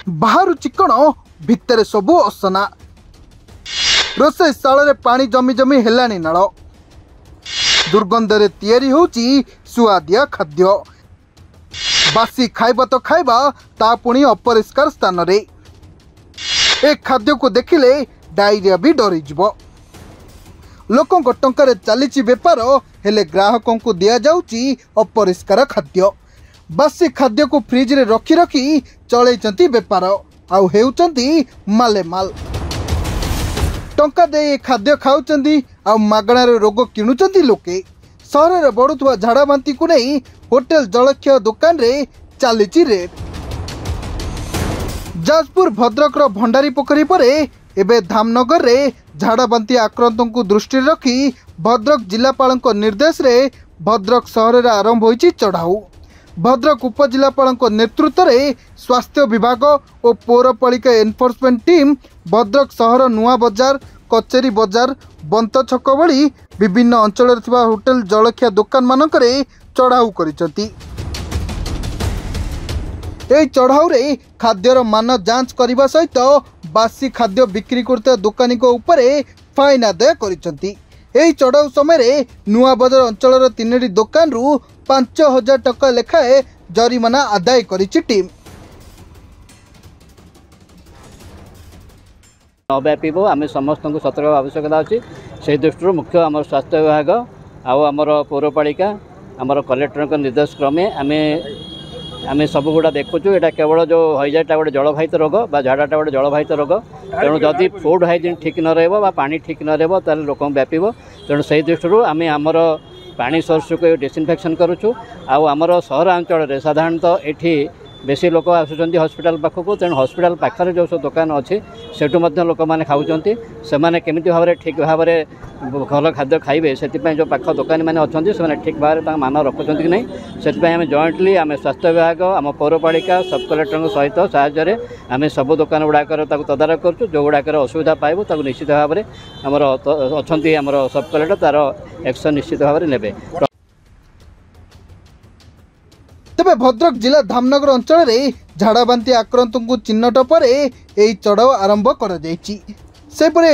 बाहर चिकण भितर सबु असना रोषे शाल पानी जमी जमी हेलानी नाल दुर्गंधरे तैयारी होची सुआदिया खाद्य बासी खाइबा तो खाइबा ता पुणी अपरिष्कार स्थान रे ए खाद्य को देखिले डायरिया भी डरी जिवो। लोकों टंकार चली बेपार हेले ग्राहकों को दिया जाउची अपरिष्कार खाद्य बासी खाद्य को फ्रिज रे रखी रखी चलैचंती बेपार आउ हेउचंती माले माल टंका दे खाद्य खाउचंती आउ मागणार रोग किणुचंती लोके। सहर रे बढ़ुवा झाड़ा बांती को नहीं होटेल जलखिया दुकान रे चली रेट। जाजपुर भद्रक रो भंडारी पोखरी परे एबे धामनगर रे झाड़ा बांती आक्रांतों को दृष्टि रखी भद्रक जिलापाल निर्देश रे भद्रक सहर रे आरंभ होईची चढ़ाऊ। भद्रक उपजिलापाल नेतृत्व में स्वास्थ्य विभाग और पौरपालिका एनफोर्समेंट टीम भद्रक सहर नुआ बजार कचेरी बजार बंत छक भली विभिन्न अंचल होटेल जलखिया दुकान मानकरे चढ़ाऊ करिसंती। एही चढ़ाऊ रे खाद्यर मान जांच करने सहित बासी खाद्य बिक्री करता दुकानी को उपरे फाइन आदाय करिसंती। एही चढ़ाऊ समय नुआ बजार अंचल 3टी दुकान रु 5,000 टका लेखाए जरिमाना आदाय करिछि टीम। नव्यापीब आम समस्त को सतर्क आवश्यकता अच्छी से दृष्टि मुख्य आम स्वास्थ्य विभाग आमर पौरपालिका आमर कलेक्टर निर्देश क्रमे आम सबुगुड़ा देखुचु। यहाँ केवल जो हईजाटा गोटे जलवाहित रोग बा झाड़ाटा गोटे जलवाहित रोग तेणु जदि फूड हाइजीन ठीक न रहा पानी ठीक न रहा लोक व्यापीब। तेणु से दृष्टि आम आमर पानी सोर्स को डिसइनफेक्शन करुचु। आमर सहरांचल साधारणतः एठी बेसी लोक आसुचंती हॉस्पिटल पाखक तेणु हॉस्पिटल पाखरे जो सब दुकान अच्छी सेठू लोक मैंने खाऊँच से केमी भाव ठीक भाव भल खाद्य खाइबे से जो पाख दुकानी मैंने अच्छा से ठीक भाव में मान रखुंट कि नहीं से आम जॉइंटली आम स्वास्थ्य विभाग आम पौरपालिका सब कलेक्टर सहित साहाय्य आम सब दुकान गुड़ाकर तदारख करुँ जो गुड़ाकर असुविधा पाइबू निश्चित भाव में आमर अच्छा आमर सब कलेक्टर तार एक्शन निश्चित भाव में नेबे। तेबे भद्रक जिला धामनगर अंचल रे झाड़ा बांती आक्रांतों को चिन्हट पर यही चढ़ाऊ आरंभ कर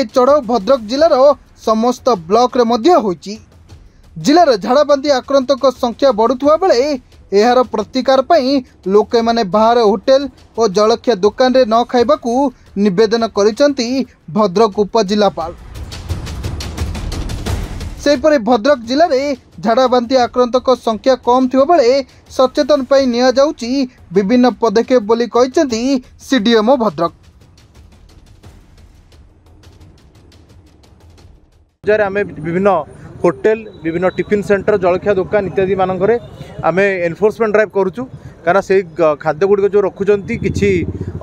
चढ़ाऊ भद्रक जिलार समस्त ब्लॉक रे मध्य होईची। जिलार झाड़ा बांती आक्रांतों संख्या बढ़ुवा बेले यार प्रतिकार पई लोके माने बाहर होटेल और जलखिया दुकान रे न खाइबाकू निवेदन करिसंती भद्रक उपजिलापाल। सेहीपरि भद्रक जिले में झाड़ा बांती आक्रांतों संख्या कम थिबा बेले सचेतन पई निया जाउची विभिन्न पदक्षेप बोली कहिसंती सीडीएमओ भद्रक। आम विभिन्न होटेल विभिन्न टिफिन सेंटर जलखिया दुकान इत्यादि मानकरे आम एनफोर्समेंट ड्राइव करुचु कारण से खाद्य गुड़िक जो रखुंट किसी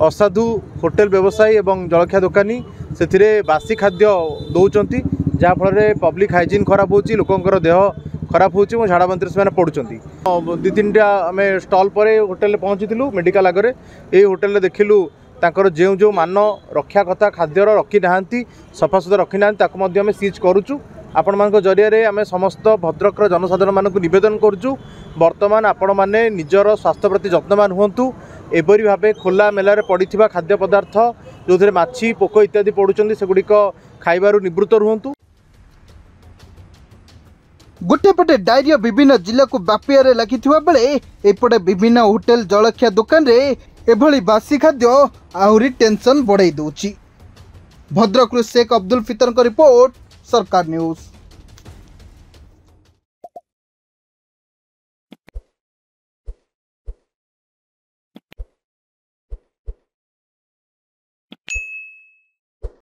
असाधु होटेल व्यवसायी और जलखिया दुकानी से बासी खाद्य दौरान जहाँफल पब्लिक हाइजीन खराब होची लोकंर देह खराब होची झाड़ा बांती से पड़ुंट। 2-3टा आम स्टल पर होटेल पहुँचीलु मेडिकल आगे ये होटेल देखिलु तांकर जो जो मान रक्षा कथा खाद्यर रखी ना सफा सुतरा रखी ना सीज करुचु। आपण मान जरिया आम समस्त भद्रक जनसाधारण मानक निवेदन करुचु बर्तमान आपण मैंने निजर स्वास्थ्य प्रति जत्नवान हुंतु। एपरी भाव खोला मेलार पड़ी खाद्य पदार्थ जो थे माछी पोक इत्यादि पड़ुंट सेगुड़िक खाइबारु निवृत्त रुहंतु। गोटे पटे डायरिया विभिन्न जिला को व्यापियारे लगिथिबा बेले एपटे विभिन्न होटेल जलखिया दुकान रे एभली बासी खाद्य आहुरी टेंशन बढ़ाई दउची। भद्रक शेख अब्दुल फितर का रिपोर्ट सरकार न्यूज।